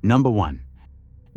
Number 1.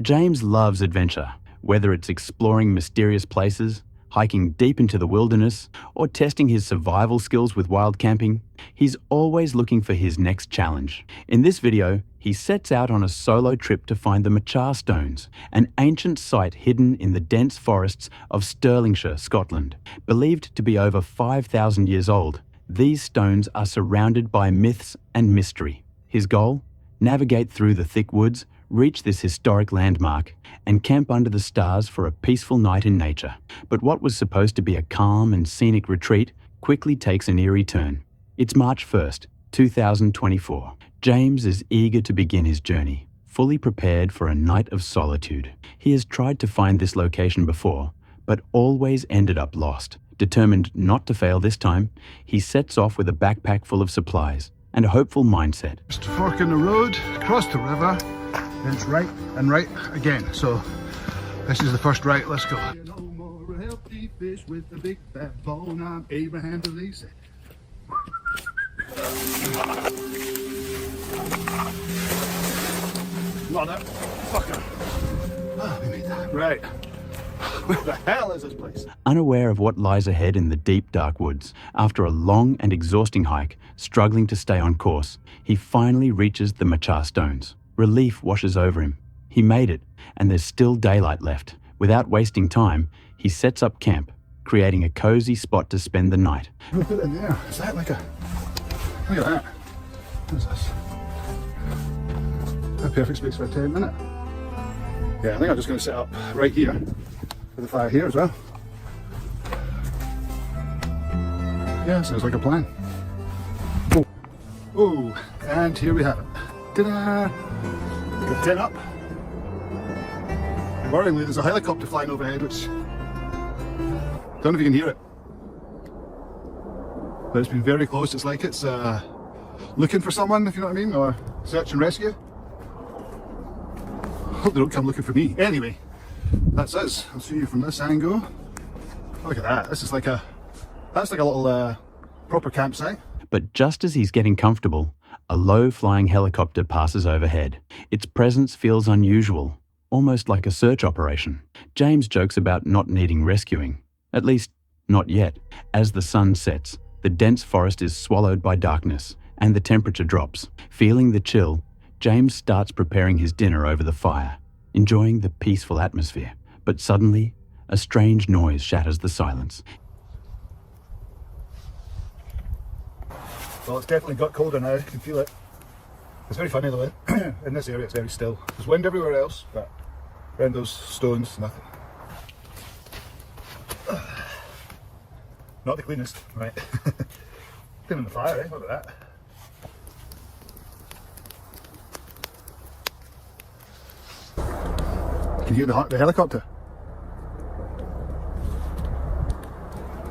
James loves adventure, whether it's exploring mysterious places, hiking deep into the wilderness, or testing his survival skills with wild camping. He's always looking for his next challenge. In this video, he sets out on a solo trip to find the Machar Stones, an ancient site hidden in the dense forests of Stirlingshire, Scotland. Believed to be over 5,000 years old, these stones are surrounded by myths and mystery. His goal? Navigate through the thick woods, reach this historic landmark, and camp under the stars for a peaceful night in nature. But what was supposed to be a calm and scenic retreat quickly takes an eerie turn. It's March 1st, 2024. James is eager to begin his journey, fully prepared for a night of solitude. He has tried to find this location before, but always ended up lost. Determined not to fail this time, he sets off with a backpack full of supplies and a hopeful mindset. Just a fork in the road, across the river, and it's right and right again. So this is the first right. Let's go. No more healthy fish with a big fat bone. I'm Abraham Delise. Not that fucker. Oh, we made that. Right. Where the hell is this place? Unaware of what lies ahead in the deep, dark woods, after a long and exhausting hike, struggling to stay on course, he finally reaches the Machar Stones. Relief washes over him. He made it, and there's still daylight left. Without wasting time, he sets up camp, creating a cozy spot to spend the night. We'll put it in there. Is that like a... Look at that. What's this? A perfect space for a 10-minute. Yeah, I think I'm just going to set up right here for the fire here as well. Yeah, sounds like a plan. Oh, oh, and here we have it. Ta-da! Got 10 up. Worryingly, there's a helicopter flying overhead, which don't know if you can hear it, but it's been very close. It's like it's looking for someone, if you know what I mean, or search and rescue. Hope they don't come looking for me. Anyway, that's us. I'll see you from this angle. Look at that. This is like a, that's like a little proper campsite. But just as he's getting comfortable, a low-flying helicopter passes overhead. Its presence feels unusual, almost like a search operation. James jokes about not needing rescuing, at least not yet. As the sun sets, the dense forest is swallowed by darkness, and the temperature drops. Feeling the chill, James starts preparing his dinner over the fire, enjoying the peaceful atmosphere. But suddenly, a strange noise shatters the silence. Well, it's definitely got colder now, you can feel it. It's very funny though, in this area it's very still. There's wind everywhere else, but around those stones, nothing. Not the cleanest, right? Cleaning the fire, eh? Look at that. Can you hear the helicopter?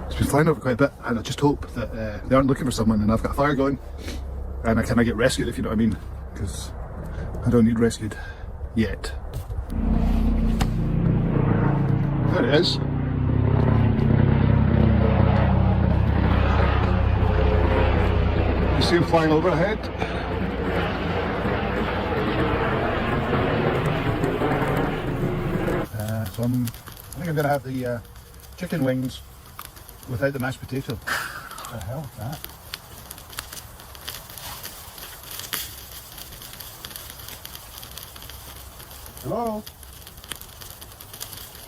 It's been flying over quite a bit, and I just hope that they aren't looking for someone and I've got a fire going and I get rescued, if you know what I mean, because I don't need rescued yet. There it is. You see him flying overhead? So I think I'm going to have the chicken wings without the mashed potato. What the hell is that? Hello?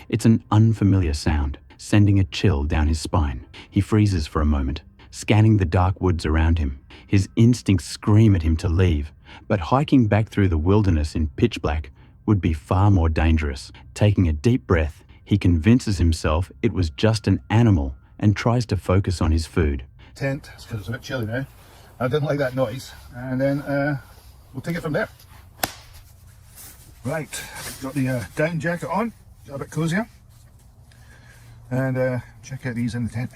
It's an unfamiliar sound, sending a chill down his spine. He freezes for a moment, scanning the dark woods around him. His instincts scream at him to leave, but hiking back through the wilderness in pitch black would be far more dangerous. Taking a deep breath, he convinces himself it was just an animal and tries to focus on his food. Tent, because it's a bit chilly now. I didn't like that noise, and then we'll take it from there. Right, got the down jacket on, got a bit cozier, and check out these in the tent.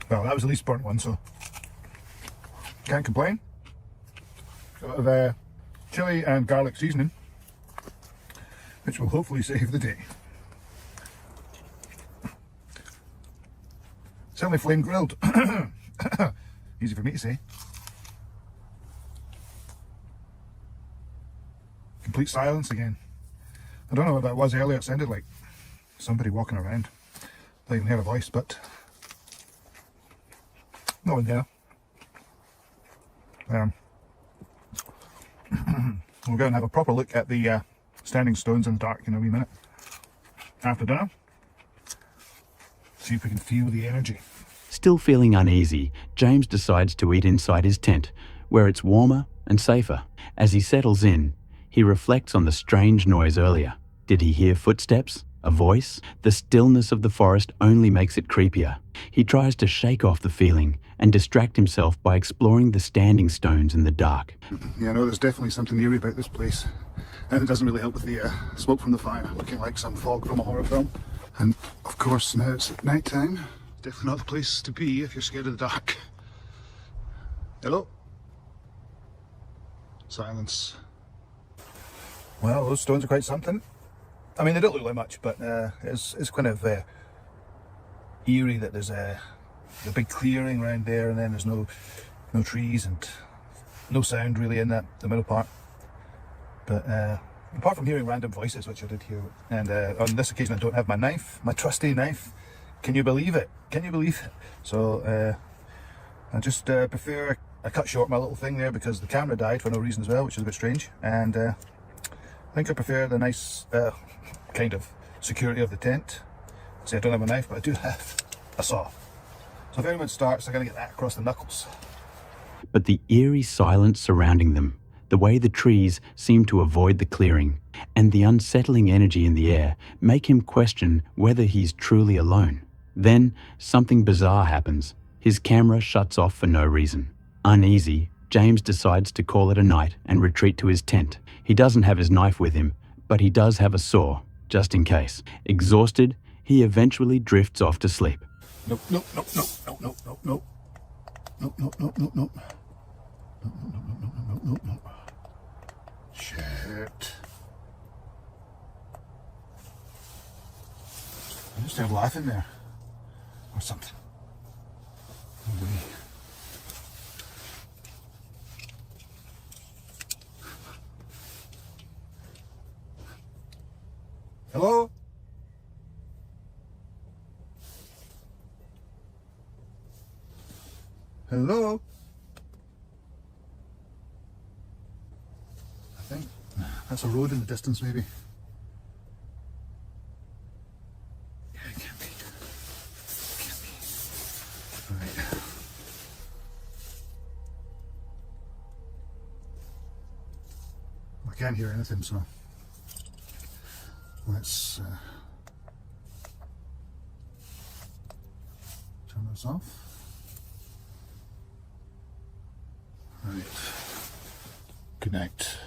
Well, that was the least burnt one, so can't complain. Got a bit of chili and garlic seasoning, which will hopefully save the day. Certainly flame grilled. Easy for me to say. Complete silence again. I don't know what that was earlier. It sounded like somebody walking around. I even heard a voice, but no one there. We'll go and have a proper look at the standing stones in the dark in a wee minute. After dinner. See if we can feel the energy. Still feeling uneasy, James decides to eat inside his tent, where it's warmer and safer. As he settles in, he reflects on the strange noise earlier. Did he hear footsteps? A voice? The stillness of the forest only makes it creepier. He tries to shake off the feeling and distract himself by exploring the standing stones in the dark. Yeah, no, there's definitely something eerie about this place. And it doesn't really help with the smoke from the fire, looking like some fog from a horror film. And of course, now it's night time. Definitely not the place to be if you're scared of the dark. Hello? Silence. Well, those stones are quite something. I mean, they don't look like much, but it's kind of eerie that there's a big clearing around there, and then there's no trees and no sound really in the middle part. But apart from hearing random voices, which I did hear, and on this occasion I don't have my knife, my trusty knife. Can you believe it? Can you believe it? So I just prefer I cut short my little thing there because the camera died for no reason as well, which is a bit strange. And I think I prefer the nice kind of security of the tent. See, I don't have a knife, but I do have a saw. So if anyone starts, I'm going to get that across the knuckles. But the eerie silence surrounding them, the way the trees seem to avoid the clearing, and the unsettling energy in the air make him question whether he's truly alone. Then something bizarre happens. His camera shuts off for no reason. Uneasy, James decides to call it a night and retreat to his tent. He doesn't have his knife with him, but he does have a saw, just in case. Exhausted, he eventually drifts off to sleep. Nope, nope, nope, nope, nope, nope, nope, nope. Nope, nope, nope, nope, nope. Nope, nope, nope, nope, nope, nope, nope. Shit. I just have laughing there. Or something. No way. Hello? Hello? I think that's a road in the distance, maybe. Yeah, it can't be. It can't be. Right. I can't hear anything, so let's turn this off. Right. Good night.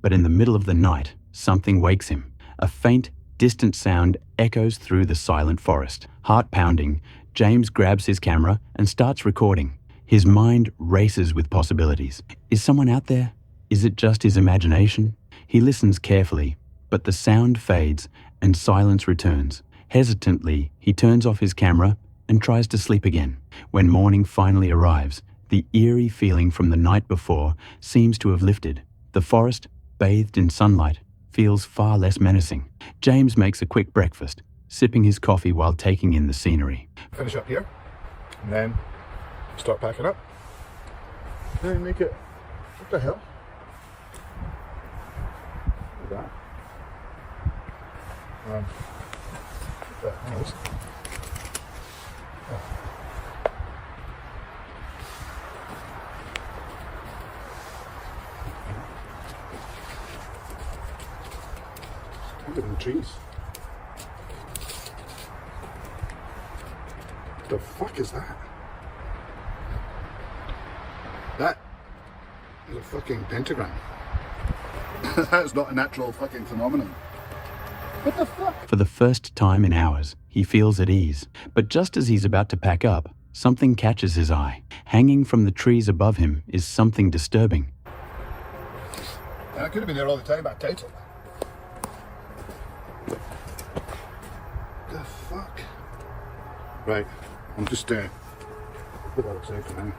But in the middle of the night, something wakes him. A faint, distant sound echoes through the silent forest. Heart pounding, James grabs his camera and starts recording. His mind races with possibilities. Is someone out there? Is it just his imagination? He listens carefully, but the sound fades and silence returns. Hesitantly, he turns off his camera and tries to sleep again. When morning finally arrives, the eerie feeling from the night before seems to have lifted. The forest, bathed in sunlight, feels far less menacing. James makes a quick breakfast, sipping his coffee while taking in the scenery. Finish up here, and then start packing up. Then make it. What the hell? Look at that. What the hell is it? Look at the trees. What the fuck is that? That is a fucking pentagram. That's not a natural fucking phenomenon. What the fuck? For the first time in hours, he feels at ease. But just as he's about to pack up, something catches his eye. Hanging from the trees above him is something disturbing. I could have been there all the time, but I doubt it. The fuck? Right, I'm just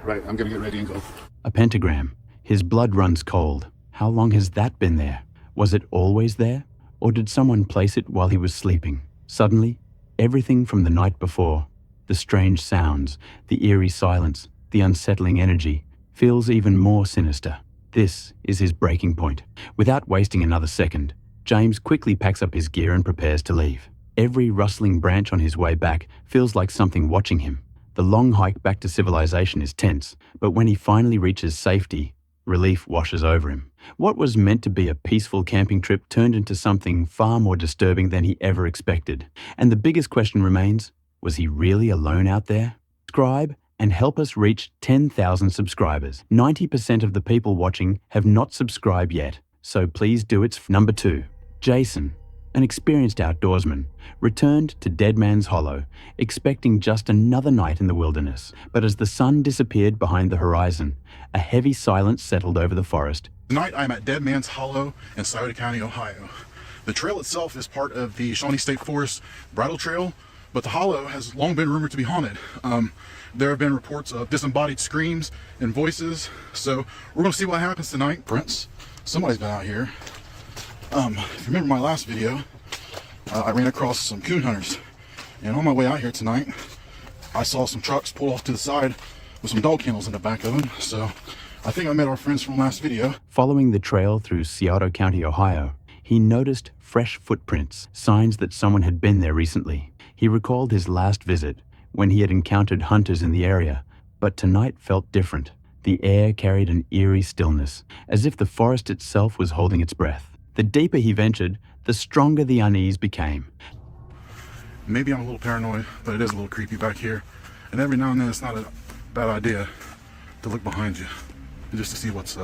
Right, I'm gonna get ready and go. A pentagram. His blood runs cold. How long has that been there? Was it always there? Or did someone place it while he was sleeping? Suddenly, everything from the night before, the strange sounds, the eerie silence, the unsettling energy, feels even more sinister. This is his breaking point. Without wasting another second, James quickly packs up his gear and prepares to leave. Every rustling branch on his way back feels like something watching him. The long hike back to civilization is tense, but when he finally reaches safety, relief washes over him. What was meant to be a peaceful camping trip turned into something far more disturbing than he ever expected. And the biggest question remains, was he really alone out there? Subscribe and help us reach 10,000 subscribers. 90% of the people watching have not subscribed yet, so please do it. Number 2. Jason, an experienced outdoorsman, returned to Dead Man's Hollow, expecting just another night in the wilderness. But as the sun disappeared behind the horizon, a heavy silence settled over the forest. Tonight I'm at Dead Man's Hollow in Scioto County, Ohio. The trail itself is part of the Shawnee State Forest Bridle Trail, but the hollow has long been rumored to be haunted. There have been reports of disembodied screams and voices, so we're going to see what happens tonight. Prince, somebody's been out here. If you remember my last video, I ran across some coon hunters, and on my way out here tonight, I saw some trucks pull off to the side with some dog kennels in the back of them, so I think I met our friends from last video. Following the trail through Scioto County, Ohio, he noticed fresh footprints, signs that someone had been there recently. He recalled his last visit, when he had encountered hunters in the area, but tonight felt different. The air carried an eerie stillness, as if the forest itself was holding its breath. The deeper he ventured, the stronger the unease became. Maybe I'm a little paranoid, but it is a little creepy back here. And every now and then it's not a bad idea to look behind you, just to see what's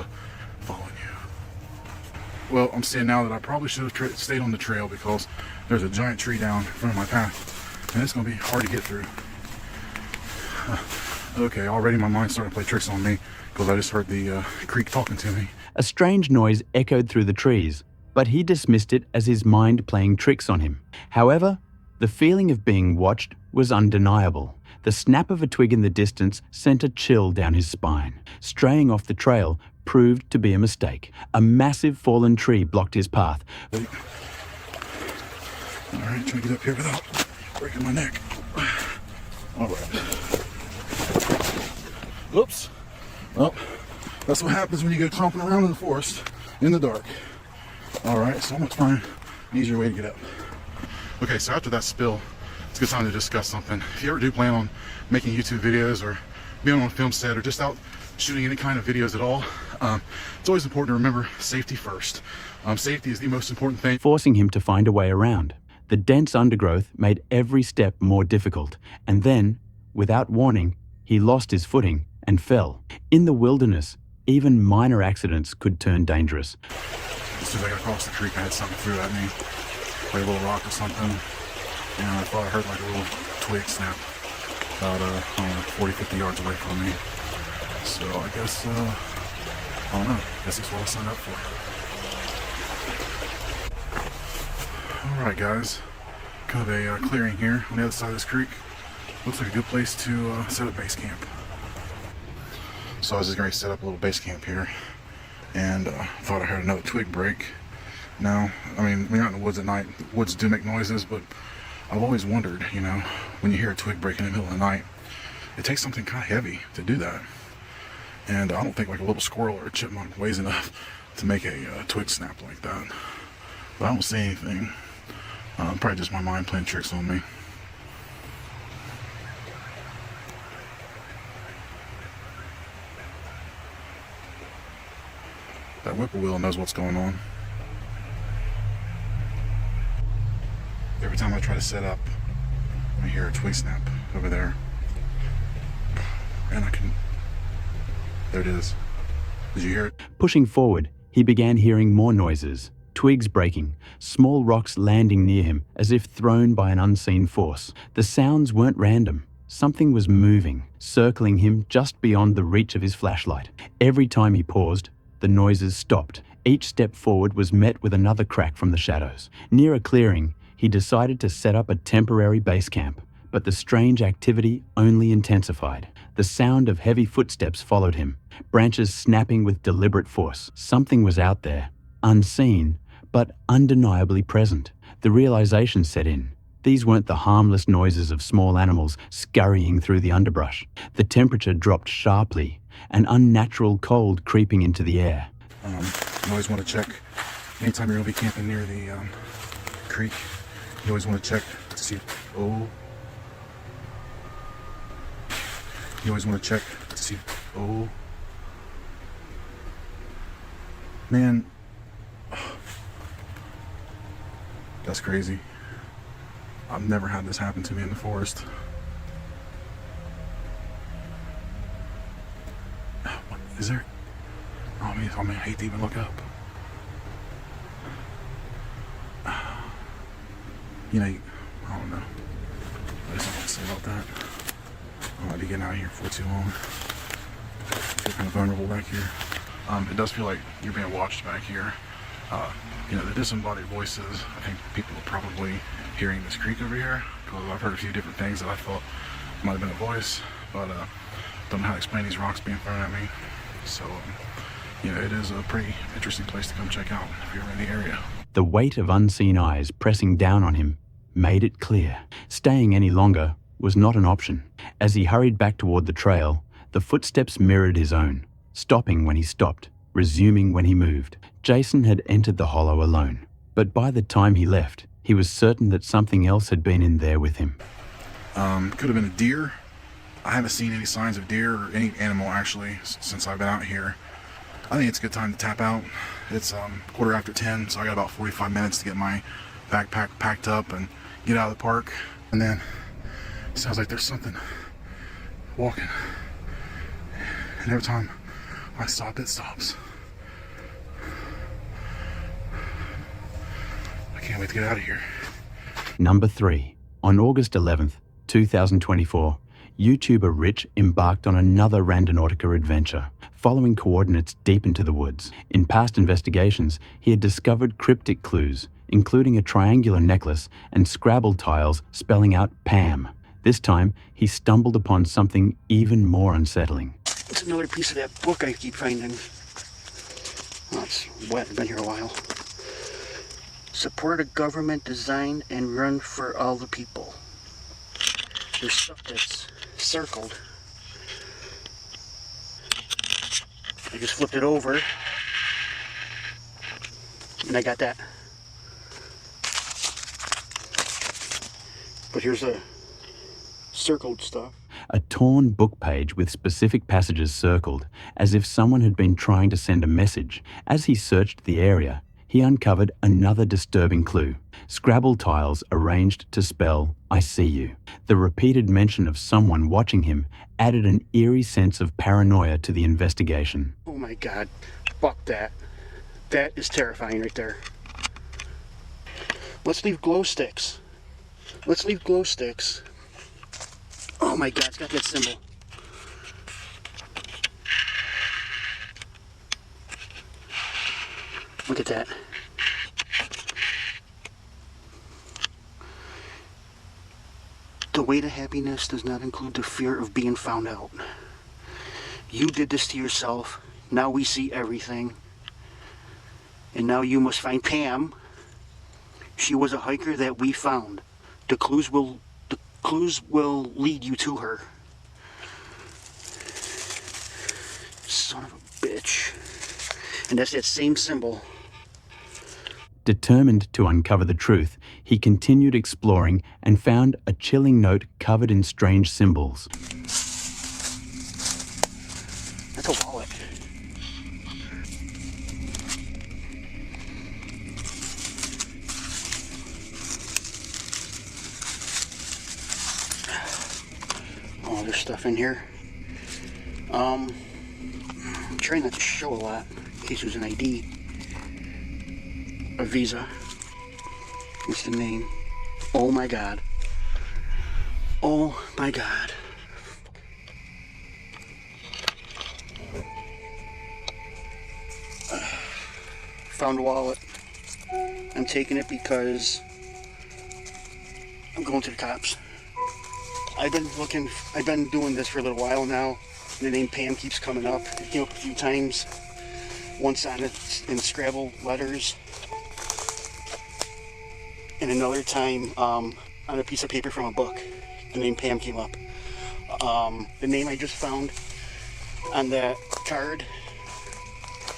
following you. Well, I'm seeing now that I probably should have stayed on the trail because there's a giant tree down in front of my path, and it's going to be hard to get through. Okay, already my mind's starting to play tricks on me because I just heard the creek talking to me. A strange noise echoed through the trees, but he dismissed it as his mind playing tricks on him. However, the feeling of being watched was undeniable. The snap of a twig in the distance sent a chill down his spine. Straying off the trail proved to be a mistake. A massive fallen tree blocked his path. Alright, trying to get up here without breaking my neck. Alright. Oops. Well, that's what happens when you go tromping around in the forest in the dark. Alright, so I'm going to find an easier way to get up. Okay, so after that spill, it's a good time to discuss something. If you ever do plan on making YouTube videos or being on a film set or just out shooting any kind of videos at all, it's always important to remember safety first. Safety is the most important thing. Forcing him to find a way around. The dense undergrowth made every step more difficult, and then, without warning, he lost his footing and fell. In the wilderness, even minor accidents could turn dangerous. As soon as I got across the creek, I had something threw at me, like a little rock or something, and I thought I heard like a little twig snap about, 40, 50 yards away from me. So I guess, I don't know, I guess that's what I signed up for. Alright guys, kind of a clearing here on the other side of this creek. Looks like a good place to set up base camp. So I was just going to set up a little base camp here, and thought I heard another twig break. Now, I mean, when you're out in the woods at night, the woods do make noises, but I've always wondered, you know, when you hear a twig break in the middle of the night, it takes something kind of heavy to do that. And I don't think like a little squirrel or a chipmunk weighs enough to make a twig snap like that. But I don't see anything. Probably just my mind playing tricks on me. That whippoorwill knows what's going on. Every time I try to set up, I hear a twig snap over there. And there it is. Did you hear it? Pushing forward, he began hearing more noises. Twigs breaking, small rocks landing near him as if thrown by an unseen force. The sounds weren't random. Something was moving, circling him just beyond the reach of his flashlight. Every time he paused, the noises stopped. Each step forward was met with another crack from the shadows. Near a clearing, he decided to set up a temporary base camp, but the strange activity only intensified. The sound of heavy footsteps followed him, branches snapping with deliberate force. Something was out there, unseen, but undeniably present. The realization set in. These weren't the harmless noises of small animals scurrying through the underbrush. The temperature dropped sharply, an unnatural cold creeping into the air. You always want to check, anytime you're going to be camping near the creek, you always want to check to see, you always want to check to see, man, that's crazy. I've never had this happen to me in the forest. What is there? Oh man, I hate to even look up. You know, I don't know. I just don't want to say about that. I might be getting out of here for too long. I feel kind of vulnerable back here. It does feel like you're being watched back here. You know, the disembodied voices, I think people are probably hearing this creek over here, because I've heard a few different things that I thought might have been a voice, but don't know how to explain these rocks being thrown at me. So, you know, it is a pretty interesting place to come check out if you're in the area. The weight of unseen eyes pressing down on him made it clear. Staying any longer was not an option. As he hurried back toward the trail, the footsteps mirrored his own, stopping when he stopped, resuming when he moved. Jason had entered the hollow alone, but by the time he left, he was certain that something else had been in there with him. Could have been a deer. I haven't seen any signs of deer or any animal actually since I've been out here. I think it's a good time to tap out. It's 10:15, so I got about 45 minutes to get my backpack packed up and get out of the park. And then it sounds like there's something walking. And every time I stop, it stops. I can't wait to get out of here. Number 3. On August 11th, 2024, YouTuber Rich embarked on another Randonautica adventure, following coordinates deep into the woods. In past investigations, he had discovered cryptic clues, including a triangular necklace and Scrabble tiles spelling out Pam. This time, he stumbled upon something even more unsettling. It's another piece of that book I keep finding. Oh, it's wet, been here a while. Support a government designed and run for all the people. There's stuff that's circled. I just flipped it over and I got that. But here's a circled stuff. A torn book page with specific passages circled, as if someone had been trying to send a message. As he searched the area, he uncovered another disturbing clue. Scrabble tiles arranged to spell, I see you. The repeated mention of someone watching him added an eerie sense of paranoia to the investigation. Oh my God, fuck that. That is terrifying right there. Let's leave glow sticks. Let's leave glow sticks. Oh my God, it's got that symbol. Look at that. The way to happiness does not include the fear of being found out. You did this to yourself. Now we see everything. And now you must find Pam. She was a hiker that we found. The clues will lead you to her. Son of a bitch. And that's that same symbol. Determined to uncover the truth, he continued exploring and found a chilling note covered in strange symbols. That's a wallet. Oh, there's stuff in here. I'm trying not to show a lot in case there's an ID. A visa. What's the name? Oh my God. Oh my God. Found a wallet. I'm taking it because I'm going to the cops. I've been doing this for a little while now. The name Pam keeps coming up. It came up a few times. Once in Scrabble letters. And another time on a piece of paper from a book. The name Pam came up. The name I just found on that card.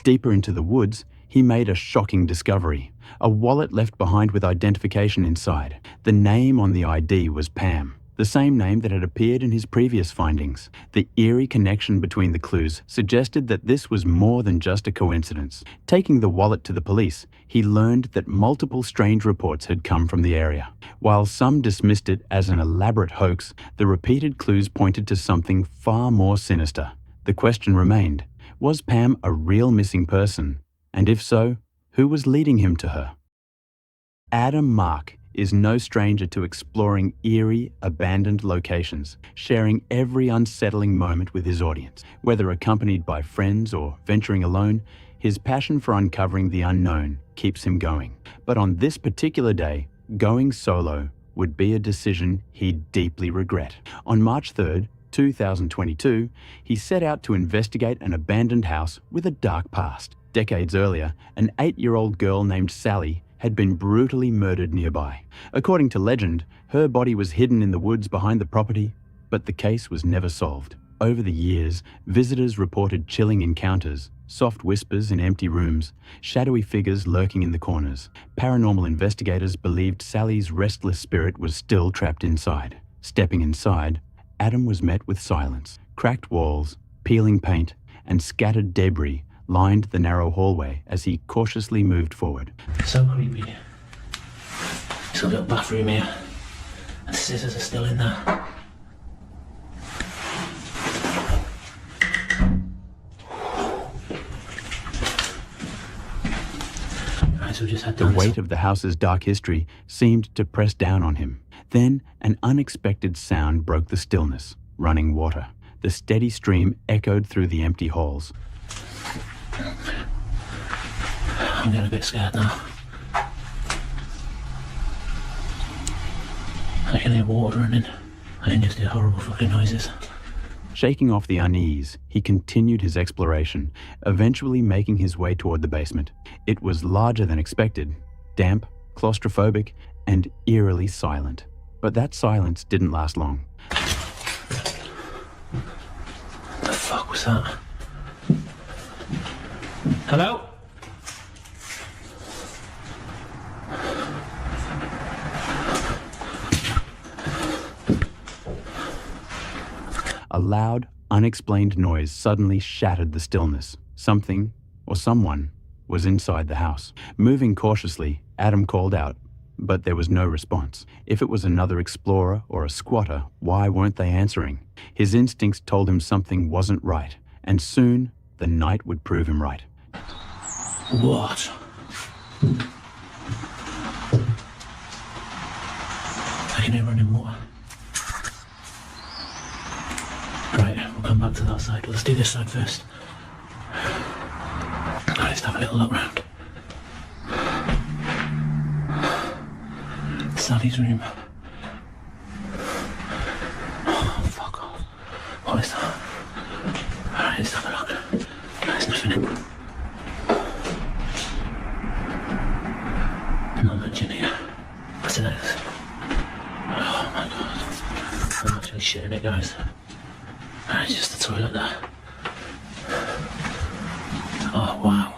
Deeper into the woods, he made a shocking discovery. A wallet left behind with identification inside. The name on the ID was Pam, the same name that had appeared in his previous findings. The eerie connection between the clues suggested that this was more than just a coincidence. Taking the wallet to the police, he learned that multiple strange reports had come from the area. While some dismissed it as an elaborate hoax, the repeated clues pointed to something far more sinister. The question remained, was Pam a real missing person? And if so, who was leading him to her? Adam Mark is no stranger to exploring eerie, abandoned locations, sharing every unsettling moment with his audience. Whether accompanied by friends or venturing alone, his passion for uncovering the unknown keeps him going. But on this particular day, going solo would be a decision he'd deeply regret. On March 3rd, 2022, he set out to investigate an abandoned house with a dark past. Decades earlier, an 8-year-old girl named Sally had been brutally murdered nearby. According to legend, her body was hidden in the woods behind the property, but the case was never solved. Over the years, visitors reported chilling encounters, soft whispers in empty rooms, shadowy figures lurking in the corners. Paranormal investigators believed Sally's restless spirit was still trapped inside. Stepping inside, Adam was met with silence. Cracked walls, peeling paint, and scattered debris lined the narrow hallway as he cautiously moved forward. So creepy. There's a little bathroom here. And the scissors are still in there. Right, so we just had The weight of the house's dark history seemed to press down on him. Then an unexpected sound broke the stillness. Running water. The steady stream echoed through the empty halls. I'm getting a bit scared now. I can hear water running. I can just hear horrible fucking noises. Shaking off the unease, he continued his exploration, eventually making his way toward the basement. It was larger than expected, damp, claustrophobic, and eerily silent. But that silence didn't last long. The fuck was that? Hello? A loud, unexplained noise suddenly shattered the stillness. Something, or someone, was inside the house. Moving cautiously, Adam called out, but there was no response. If it was another explorer or a squatter, why weren't they answering? His instincts told him something wasn't right, and soon the night would prove him right. What? I can hear running water. Right, we'll come back to that side. Let's do this side first. Right, let's have a little look round. Sally's room. Oh, fuck off. What is that? Alright, let's have a look. There's nothing in. Not much in here. What's this? Oh my god. I'm actually shitting it, guys. Alright, just the toilet there. Oh wow.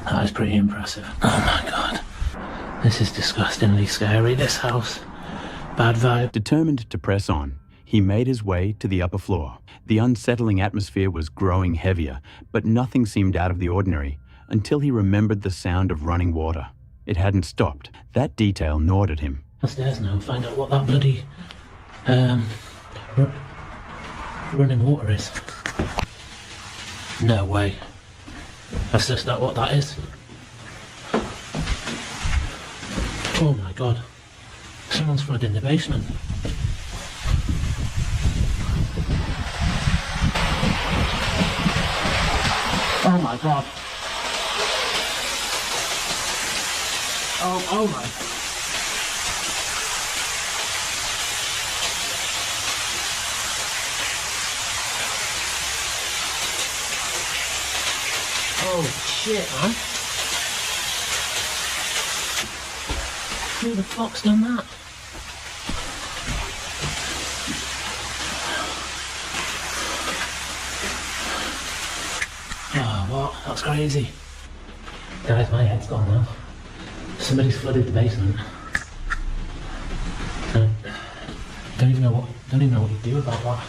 That is pretty impressive. Oh my god. This is disgustingly scary, this house. Bad vibe. Determined to press on, he made his way to the upper floor. The unsettling atmosphere was growing heavier, but nothing seemed out of the ordinary until he remembered the sound of running water. It hadn't stopped. That detail gnawed at him. Upstairs now, find out what that bloody running water is. No way. That's just not what that is. Oh my god. Someone's flooding the basement. Oh my god. Oh my. Holy shit, man. Who the fuck's done that? Oh, what? That's crazy. Guys, my head's gone now. Somebody's flooded the basement. Don't even know what to do about that.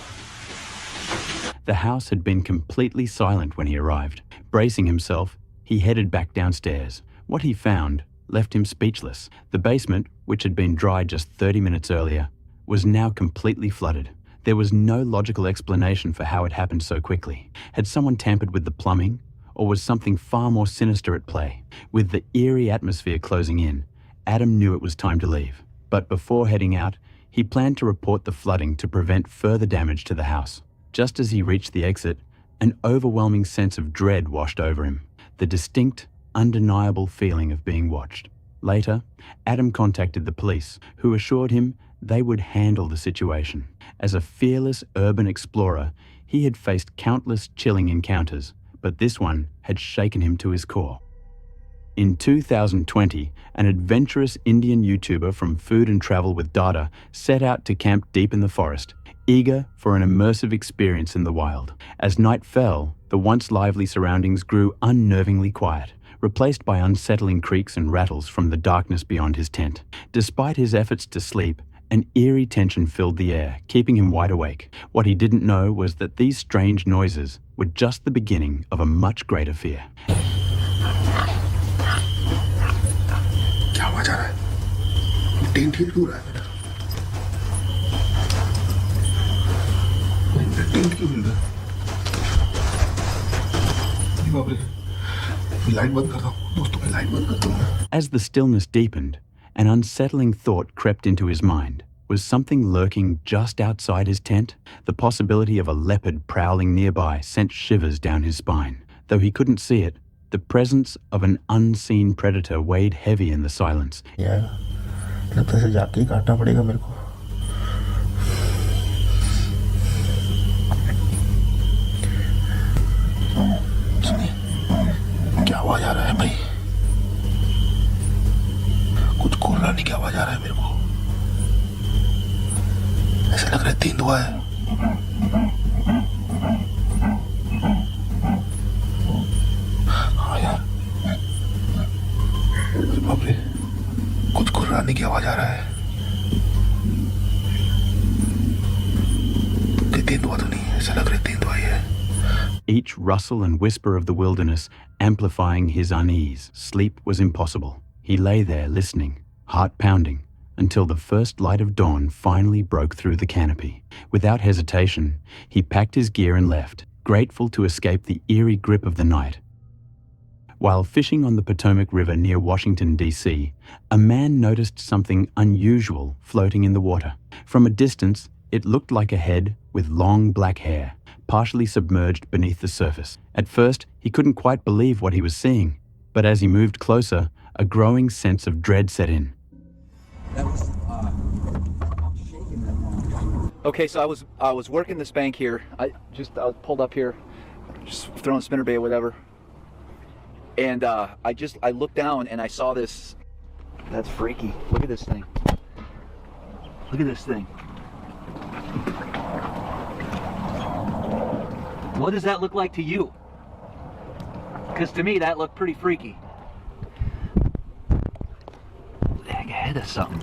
The house had been completely silent when he arrived. Bracing himself, he headed back downstairs. What he found left him speechless. The basement, which had been dry just 30 minutes earlier, was now completely flooded. There was no logical explanation for how it happened so quickly. Had someone tampered with the plumbing, or was something far more sinister at play? With the eerie atmosphere closing in, Adam knew it was time to leave. But before heading out, he planned to report the flooding to prevent further damage to the house. Just as he reached the exit, an overwhelming sense of dread washed over him. The distinct, undeniable feeling of being watched. Later, Adam contacted the police, who assured him they would handle the situation. As a fearless urban explorer, he had faced countless chilling encounters, but this one had shaken him to his core. In 2020, an adventurous Indian YouTuber from Food and Travel with Data set out to camp deep in the forest, eager for an immersive experience in the wild. As night fell, the once lively surroundings grew unnervingly quiet, replaced by unsettling creaks and rattles from the darkness beyond his tent. Despite his efforts to sleep, an eerie tension filled the air, keeping him wide awake. What he didn't know was that these strange noises were just the beginning of a much greater fear. क्या आवाज आ रहा है? Tin tin क्यों रहा है मेरा? Tin क्यों मिल रहा है? बाप रे, लाइट बंद करता हूँ दोस्तों, मैं लाइट बंद करता हूँ. As the stillness deepened, an unsettling thought crept into his mind. Was something lurking just outside his tent? The possibility of a leopard prowling nearby sent shivers down his spine. Though he couldn't see it, the presence of an unseen predator weighed heavy in the silence. Yeah, लगता है जाके ही काटना पड़ेगा मेरे को. सुनिए, क्या आवाज आ रहा है भाई? कुछ कुर्राने की आवाज आ रहा है मेरे को. ऐसा लग रहा है तेंदुआ है. हाँ यार, बाप रे, कुछ कुर्राने की आवाज आ रहा है. तेंदुआ तो नहीं है, ऐसा लग रहा है तेंदुआ ही है. Each rustle and whisper of the wilderness amplifying his unease. Sleep was impossible. He lay there listening, heart pounding, until the first light of dawn finally broke through the canopy. Without hesitation, he packed his gear and left, grateful to escape the eerie grip of the night. While fishing on the Potomac River near Washington, D.C., a man noticed something unusual floating in the water. From a distance, it looked like a head with long black hair, partially submerged beneath the surface. At first, he couldn't quite believe what he was seeing, but as he moved closer, a growing sense of dread set in. That was okay. So I was working this bank here. I was pulled up here, just throwing a spinnerbait or whatever. And I looked down and I saw this. That's freaky. Look at this thing. Look at this thing. What does that look like to you? Because to me that looked pretty freaky. Like a head of something.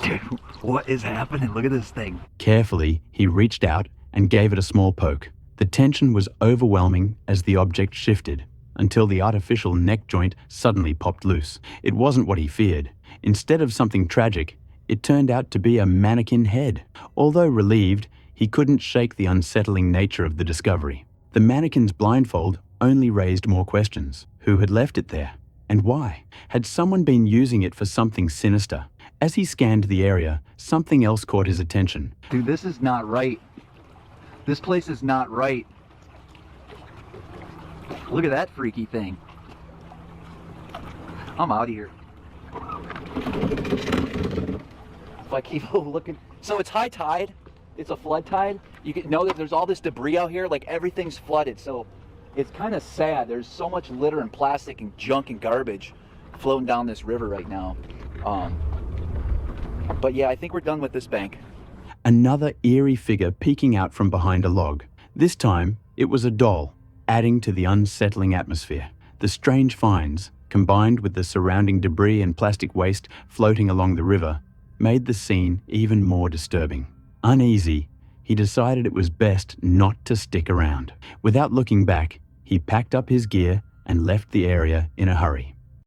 Dude, what is happening? Look at this thing. Carefully, he reached out and gave it a small poke. The tension was overwhelming as the object shifted, until the artificial neck joint suddenly popped loose. It wasn't what he feared. Instead of something tragic, it turned out to be a mannequin head. Although relieved, he couldn't shake the unsettling nature of the discovery. The mannequin's blindfold only raised more questions. Who had left it there? And why? Had someone been using it for something sinister? As he scanned the area, something else caught his attention. Dude, this is not right. This place is not right. Look at that freaky thing. I'm out of here. If I keep looking. So it's high tide. It's a flood tide. You can know that there's all this debris out here. Like everything's flooded. So It's kind of sad. There's so much litter and plastic and junk and garbage floating down this river right now. But yeah, I think we're done with this bank. Another eerie figure peeking out from behind a log. This time, it was a doll, adding to the unsettling atmosphere. The strange finds, combined with the surrounding debris and plastic waste floating along the river, made the scene even more disturbing. Uneasy, he decided it was best not to stick around. Without looking back, he packed up his gear and left the area in a hurry.